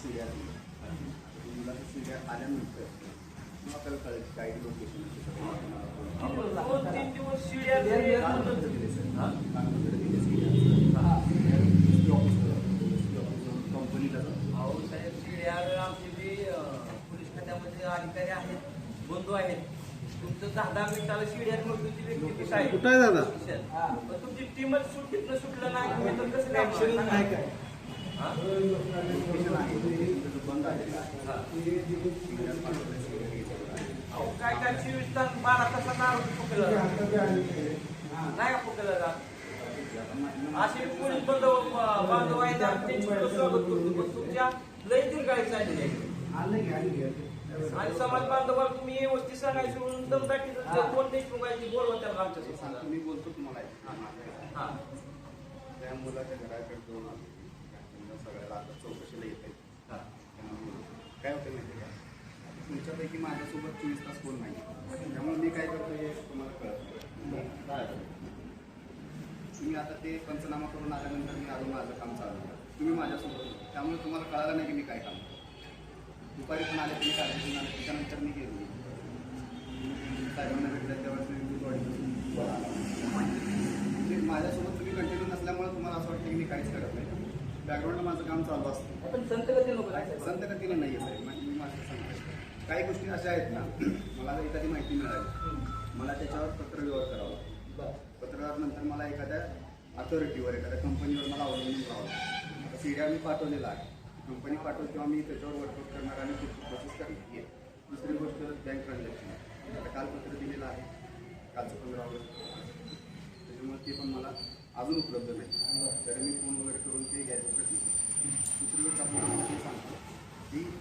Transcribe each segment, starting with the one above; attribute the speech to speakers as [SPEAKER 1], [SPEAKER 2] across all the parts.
[SPEAKER 1] सीड्या मुलाच्या सीड्या आल्यानंतर मग आपल्याला कळेल काही लोकेशन कंपनीला
[SPEAKER 2] साहेब सीड्या आमचे जे पोलीस खात्यामध्ये अधिकारी आहेत बंधू आहेत तुमचं 10 मिनिटाला सीडीआर मृत्यूची व्यक्ती कुठं आहे
[SPEAKER 3] दादा
[SPEAKER 2] पण तुमची टीमच सुटलं सुटलं नाही तुम्ही तर कसं काय काय
[SPEAKER 1] बंद आलेला
[SPEAKER 2] काय काय 24 तास 12 तासाचा आरोपी पकडला नाही पकडला जात असे पोलीस बांधव आहेत त्यांची स्वागत करतो पण तुमच्या लय दीर्घाळी चाललेली आहे आणि समाज बांधवाला तुम्ही व्यवस्थित सांगायची म्हणून दमदाटीचं कोण नाही सांगायची बोलवा त्याला आमच्या
[SPEAKER 1] मी बोलतो तुम्हाला त्या मुलाच्या घराकडे जाऊन सगळ्याला आता चौकशीला येत आहे काय होतं माहिती का तुमच्यापैकी माझ्यासोबत 24 तास कोण नाही त्यामुळे मी काय करतो हे तुम्हाला कळत तुम्ही आता ते पंचनामा करून आल्यानंतर मी अजून माझं काम चालू तुम्ही माझ्यासोबत त्यामुळे तुम्हाला कळालं नाही की मी काय काम दुपारी पण आले तुम्ही काळजी घेऊन आले त्याच्यानंतर मी गेलो साहेबांना भेटलं त्यावेळेस मी माझ्यासोबत तुम्ही कंटिन्यू नसल्यामुळे तुम्हाला असं वाटतं की मी काहीच करत नाही बॅकग्राऊंडला माझं काम चालू असतं
[SPEAKER 2] पण संतगतीनं
[SPEAKER 1] नाही आहे साहेब मी माझं सांगतो काही गोष्टी अशा आहेत ना मला जर एखादी माहिती मिळाली मला त्याच्यावर पत्रव्यवहार करावा पत्रव्यवहार नंतर मला एखाद्या अथॉरिटीवर एखाद्या कंपनीवर मला अवलंबून राहावं आता सीड्या मी पाठवलेला आहे कंपनी पाठवून किंवा मी त्याच्यावर वर्कआउट करणार आणि प्रोसेस करणार आहे दुसरी गोष्ट बँक ट्रान्झॅक्शन आता काल पत्र दिलेलं आहे कालचं 15 ऑगस्ट त्याच्यामुळे ते पण मला अजून उपलब्ध नाही तरी मी फोन वगैरे करून ते घ्यायचं प्रयत्न दुसरी गोष्ट आपल्याला हे सांगतो की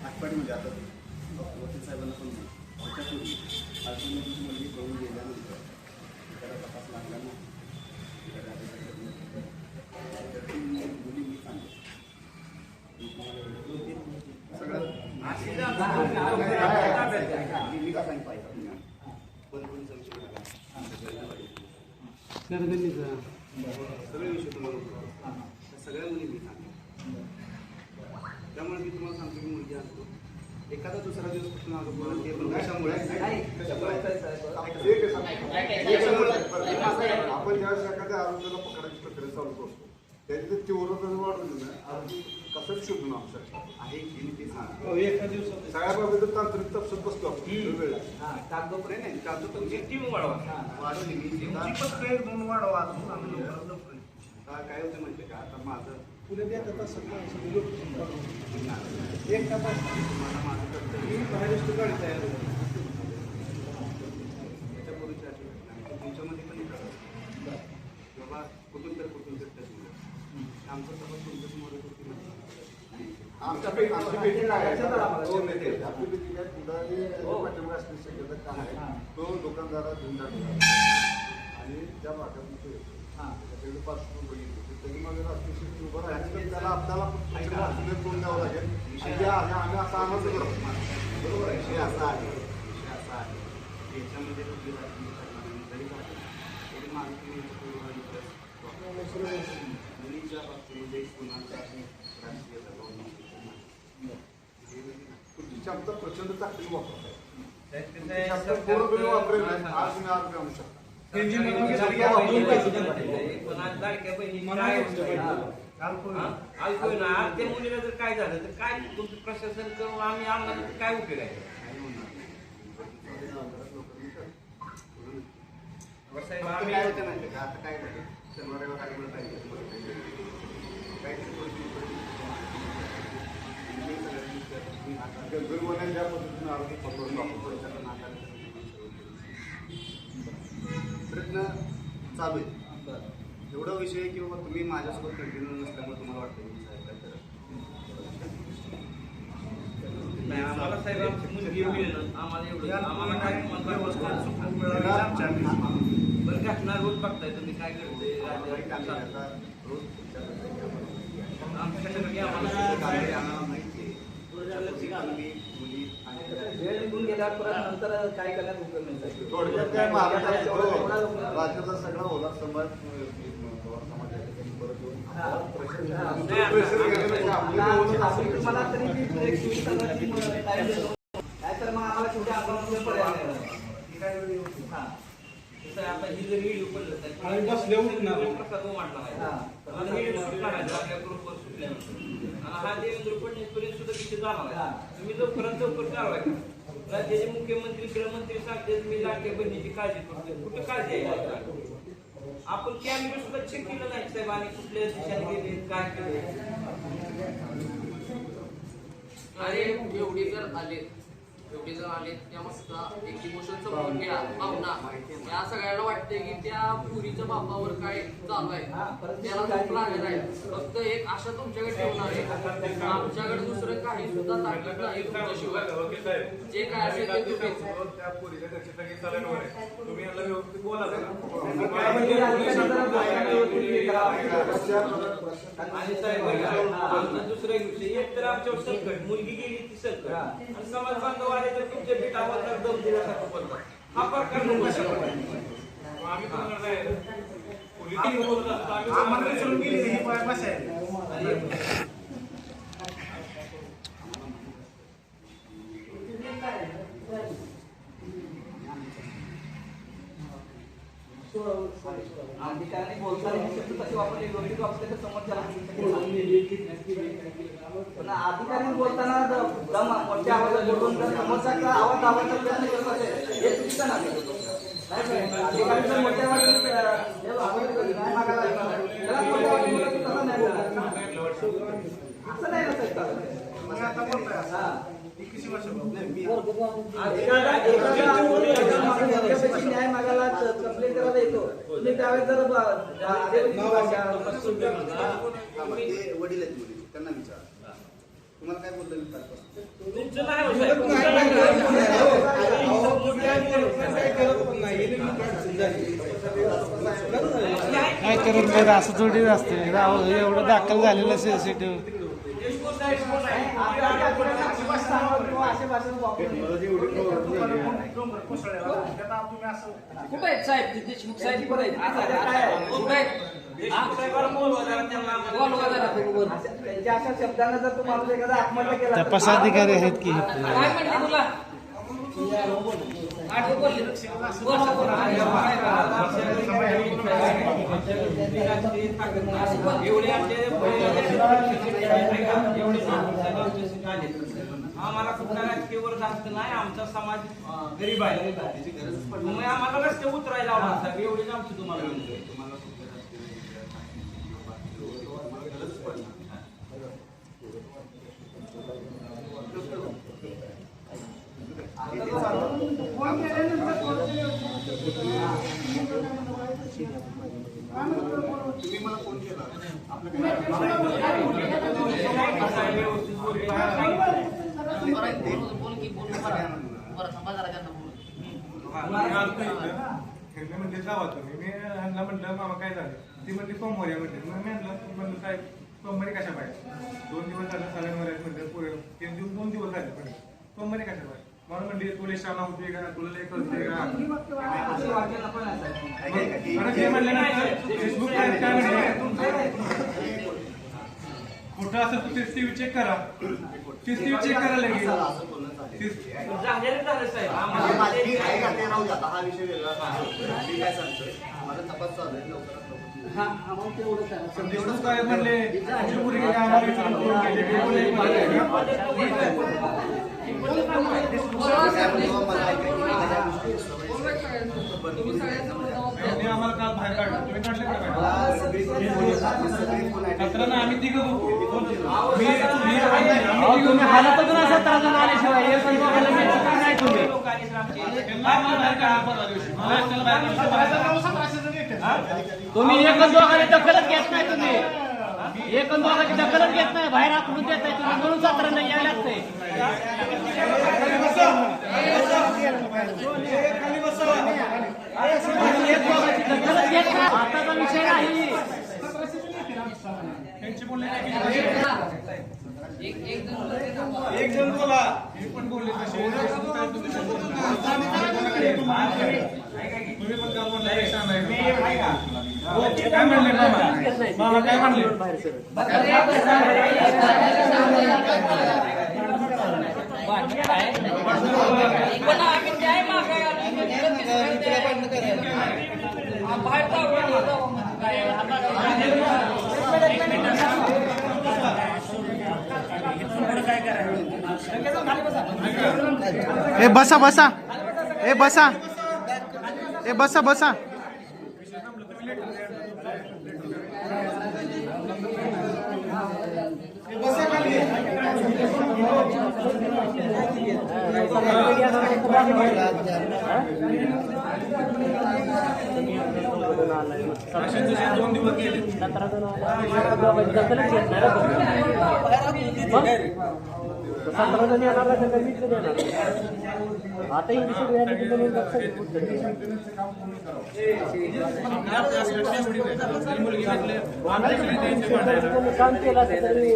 [SPEAKER 1] आठवडीमध्ये आता वकील साहेबांना पण त्याच्यापूर्वी आठवडीची मुलगी करून गेल्यानंतर त्याला तपास लागला नाही मुली मी सांगतो सगळं मी का सांग पाहिजे सगळे विषय तुम्हाला सगळ्या मुली मी सांगतो त्यामुळे मी तुम्हाला सांगतो की मुलगी असतो एखादा दुसरा दिवस कुठून आलो ते पण कशामुळे
[SPEAKER 3] आपण ज्यावेळेस एखाद्या आरोग्याला पकडायची प्रक्रिया चालू करतो त्याची ते तीव्रता वाढून कसं शोधून आवश्यक
[SPEAKER 1] आहे की मी ते सांगतो
[SPEAKER 3] एका दिवसात सगळ्या बाबतीत तांत्रिक तपशील बसतो
[SPEAKER 1] कागदोपर्यंत नाही कागदोपर्यंत
[SPEAKER 2] टीम वाढवा
[SPEAKER 1] वाढवली मी
[SPEAKER 2] वाढवा
[SPEAKER 1] काय होतं माहिती का आता माझं
[SPEAKER 3] पुढे द्या आता सगळं एक
[SPEAKER 1] मला माझं कर्तव्य त्याच्यापूर्वीच्या तुमच्यामध्ये पण बाबा कुठून तर टच आमचं तपास तुमच्या समोर होती
[SPEAKER 3] आमच्या पेटी तो दुकानदारा घेऊन टाकला आणि त्या भागात त्याच्याकडे पासून बघितलं त्याची माझं राष्ट्रीय उभं राहायचं त्याला आपल्याला तोंड द्यावं लागेल आम्ही असा आनंद करतो
[SPEAKER 1] बरोबर आहे विषय असा आहे याच्यामध्ये कुठली राजकीय जरी तरी मुलीच्या बाबतीमध्ये कुणाचा राजकीय दबाव
[SPEAKER 3] आमचा प्रचंड ताकदी वापरत आहे
[SPEAKER 2] वापरेल
[SPEAKER 3] आज मी आज आणू शकतो
[SPEAKER 2] त्या मुलीला जर काय झालं तर काय तुमचं प्रशासन करून आम्ही आम्हाला काय उपयोग आहे
[SPEAKER 1] काय होतं नाही का आता काय झालं शनिवार
[SPEAKER 3] ज्या पद्धतीने आरोग्य पकडून
[SPEAKER 1] प्रयत्न चालू आहे एवढा विषय की बाबा तुम्ही माझ्यासोबत कंटिन्यू नसल्यामुळे तुम्हाला वाटतं की साहेब काय करत
[SPEAKER 2] नाही आम्हाला साहेब आमची मुलगी मिळणं आम्हाला एवढं आम्हाला काय बरं घटना रोज बघताय तुम्ही काय करते
[SPEAKER 1] रोज
[SPEAKER 2] आमच्याकडे आम्हाला
[SPEAKER 1] माहिती आहे मुली
[SPEAKER 2] वेळ निघून गेल्यावर परत नंतर काय करण्यात उपयोग नाही
[SPEAKER 3] थोडक्यात काय महाराष्ट्रात राज्याचा सगळा होणार समाज समाजाच्या परत
[SPEAKER 4] मला तरी एक 24 तासाची टाइम देतो नाहीतर मग आम्हाला शेवटी आपण पर्याय नाही. हा
[SPEAKER 2] कसं आहे, आता ही जर व्हिडिओ पडलं तर प्रसाद मांडला आहे आणि व्हिडिओ शूट करायचा आपल्या ग्रुपवर सुटल्यानंतर आणि हा देवेंद्र फडणवीसपर्यंत सुद्धा तिथे जाणार आहे. तुम्ही लवकरात लवकर कारवाई करा. राज्याचे मुख्यमंत्री गृहमंत्री सांगते मी लाडक्या बहिणीची काळजी करतो. कुठं काळजी आहे? आपण कॅमेरा सुद्धा चेक केलं नाही साहेब आणि कुठल्या दिशेने गेले काय केले.
[SPEAKER 5] अरे एवढे जर आले तेव्हा सुद्धा एक इमोशन समजून घ्या. भावना या सगळ्यांना वाटते की त्या पुरीच्या बापावर काय चालू आहे त्याला झोप लागत आहे. फक्त एक आशा तुमच्याकडे ठेवणार आहे. आमच्याकडे दुसरं काही सुद्धा ताकद नाही तुमच्याशिवाय. जे काय असेल ते तुम्हीच.
[SPEAKER 3] त्या पोरीच्या घरची सगळी चालणवर आहे. तुम्ही यांना व्यवस्थित बोला
[SPEAKER 2] आणि साहेब आमचा दुसरा विषय एक तर आमच्यावर संकट मुलगी गेली ती संकट आणि समाज बांधव आले तर तुमच्या भेटावर तर दम दिल्यासारखं बोलतात. हा प्रकार नको असावा.
[SPEAKER 3] आम्ही तुम्हाला नाही पोलीस बोलत असतो.
[SPEAKER 6] आम्हाला विसरून गेली ही भाषा आहे.
[SPEAKER 4] अधिकाऱ्यांनी बोलताना हे शब्द कसे वापरले योग्य वापरले तर समोरच्याला पण अधिकाऱ्यांनी बोलताना दम मोठ्या आवाजात बोलून जर समोरचा आवाज दाबायचा प्रयत्न करत असेल हे चुकीचं नाही. अधिकारी जर मोठ्या आवाजात नाही मागायला त्याला मोठ्या आवाजात बोलला की तसा नाही बोलणार. असं नाही ना साहेब.
[SPEAKER 6] मग आता बोलताय असं. ही कशी भाषा बोलताय?
[SPEAKER 4] न्याय मागायला कंप्लेंट करायला येतो तुम्ही त्यावेळेस जर
[SPEAKER 1] ते वडील आहेत मुली त्यांना विचारा तुम्हाला काय बोललं मी कालपासून.
[SPEAKER 2] तुमचं नाही हो साहेब.
[SPEAKER 7] काय करत बघा असं थोडी असते एवढं दाखल झालेलं सेन्सिटिव्ह
[SPEAKER 5] कुठे आहेत साहेब? देशमुख साहेब कुठे आहेत? कुठे आहेत?
[SPEAKER 4] त्यांच्या अशा शब्दांना जर तुम्हाला एखादा आत्महत्या केला
[SPEAKER 7] तपासाधिकारी आहेत की
[SPEAKER 5] काय म्हणते तुला?
[SPEAKER 2] आम्हाला कुठला राजकीय वर्ग जास्त नाही. आमचा समाज गरीब आहे. तुम्ही आम्हाला रस्ते उतरायला लावणार साहेब एवढीच आमची तुम्हाला विनंती आहे.
[SPEAKER 1] तुम्ही मला फोन केला
[SPEAKER 3] म्हणजे जावा तुम्ही. मी ह्यांना म्हटलं मामा काय झालं ती म्हणजे सोमवारी म्हटलं. मी म्हणलं साहेब सोमवारी कशा पाहिजे 2 दिवस झाले साड्यांवर म्हटलं पुरे 2 दिवस झाले पण सोमवारी कशा पाहिजे मला म्हणले तुला शाळा होते का तुला लय कळते का ते म्हणल्यानंतर फेसबुक काय म्हणले खोटं असेल तू सीसीटीव्ही चेक करा. सीसीटीव्ही चेक करायला लागेल.
[SPEAKER 2] झालेलं झालं साहेब
[SPEAKER 1] हा विषय वेगळा मी काय सांगतोय माझा तपास चालू आहे लवकरात लवकर
[SPEAKER 3] देशमुख काय म्हणले पुरी गेले आम्हाला विचारून फोन केले आम्हाला काल बाहेर काढलं तुम्ही काढले का सत्रांना आम्ही तिघं
[SPEAKER 7] तुम्ही हालतच ना 17 जण आल्याशिवाय हे पण बघायला मिळतं का नाही तुम्ही तुम्ही एकच दोघांनी दखलच घेत नाही. तुम्ही एकच दोघांची दखलच घेत नाही. बाहेर आखून देत नाही तुम्ही म्हणून 17 नाही यायला लागतंय. एक दोघांची दखलच घेत नाही. आताचा विषय नाही.
[SPEAKER 3] एक जण बोला मी पण बोलले तसे
[SPEAKER 6] तुम्ही पण काल म्हणला एक सांगाय काय म्हणले मामा काय म्हणले
[SPEAKER 5] पण आम्ही काय मागायला बाहेर
[SPEAKER 8] ए बसा बसा ए बसा ए बसा बसा
[SPEAKER 6] दोन दिवस गेले
[SPEAKER 7] आता काम केलं तरी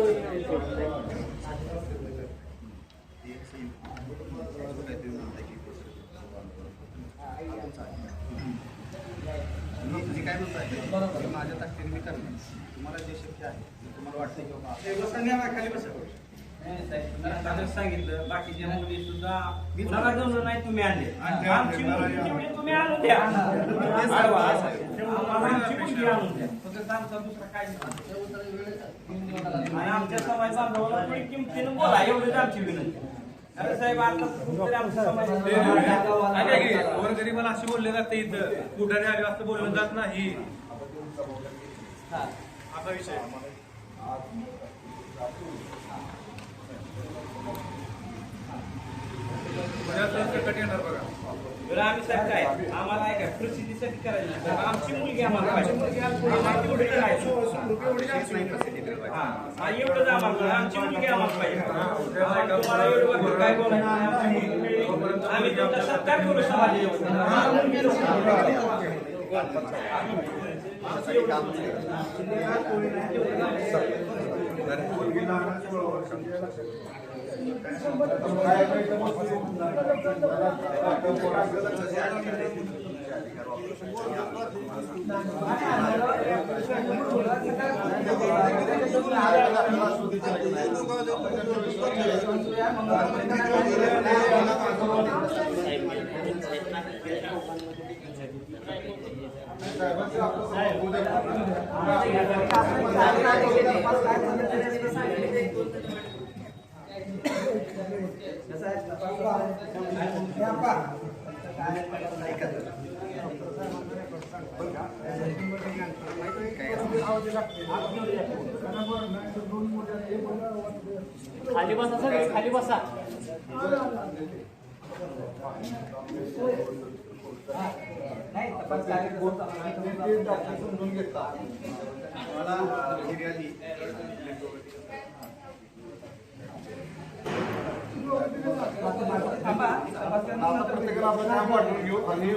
[SPEAKER 1] मी काय म्हणताय माझ्या ताकदीने मी करणार तुम्हाला जे शक्य आहे तुम्हाला वाटतं की बाबा
[SPEAKER 6] खाली बसा
[SPEAKER 2] सांगितलं बाकीच्या मुली सुद्धा मला जमलं नाही तुम्ही आणले आमची मुलगी तेवढी तुम्ही आणून द्या आमची मुलगी आणून द्या फक्त आमचा दुसरा काय आणि आमच्या समाज बांधवाला थोडी किमतीनं बोला एवढीच आमची विनंती अरे साहेब आता कुठेतरी आमचा समाज
[SPEAKER 6] गोरगरीबाला असे बोलले जाते इथं कुठाने आले असं बोललं जात नाही असा विषय कट येणार बघा
[SPEAKER 2] बरं आम्ही साहेब काय आम्हाला आहे काय प्रसिद्धीसाठी करायचं नाही. आमची मुलगी आम्हाला पाहिजे आम्हाला तेवढी करायचं. हा एवढंच आम्हाला आमची मुलगी आम्हाला पाहिजे तुम्हाला एवढं बाकी काय बोलायचं नाही. आमची मुलगी मिळली. आम्ही तुमचा सत्कार करू समाज
[SPEAKER 7] खाली बसा सगळे खाली बसा
[SPEAKER 1] मला फिर्यादी
[SPEAKER 3] प्रत्येकाला आपण काम वाटून घेऊ आणि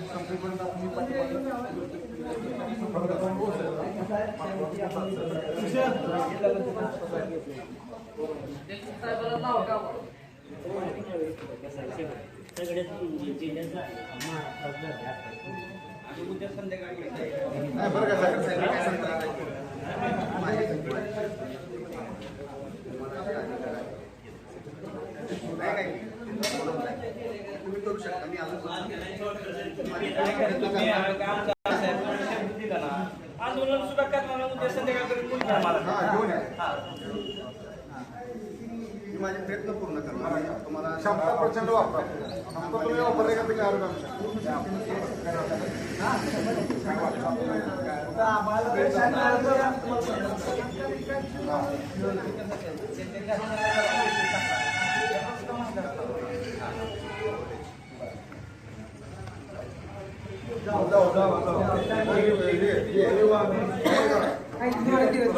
[SPEAKER 3] संपेपर्यंत आपण
[SPEAKER 5] साहेबाला नाव का
[SPEAKER 7] सगळे जिल्ह्याचा
[SPEAKER 2] उद्या संध्याकाळी
[SPEAKER 3] नाही बरं का साहेब
[SPEAKER 1] काय सांगतात तुम्ही करू शकता मी
[SPEAKER 2] आंदोलन सुद्धा करणार उद्या संध्याकाळपर्यंत मुलगी आम्हाला
[SPEAKER 3] घेऊन या
[SPEAKER 1] मी माझे प्रयत्न पूर्ण करणार तुम्हाला
[SPEAKER 3] क्षमता प्रचंड वापरा क्षमता तुम्ही वापरले का ते काय जाऊ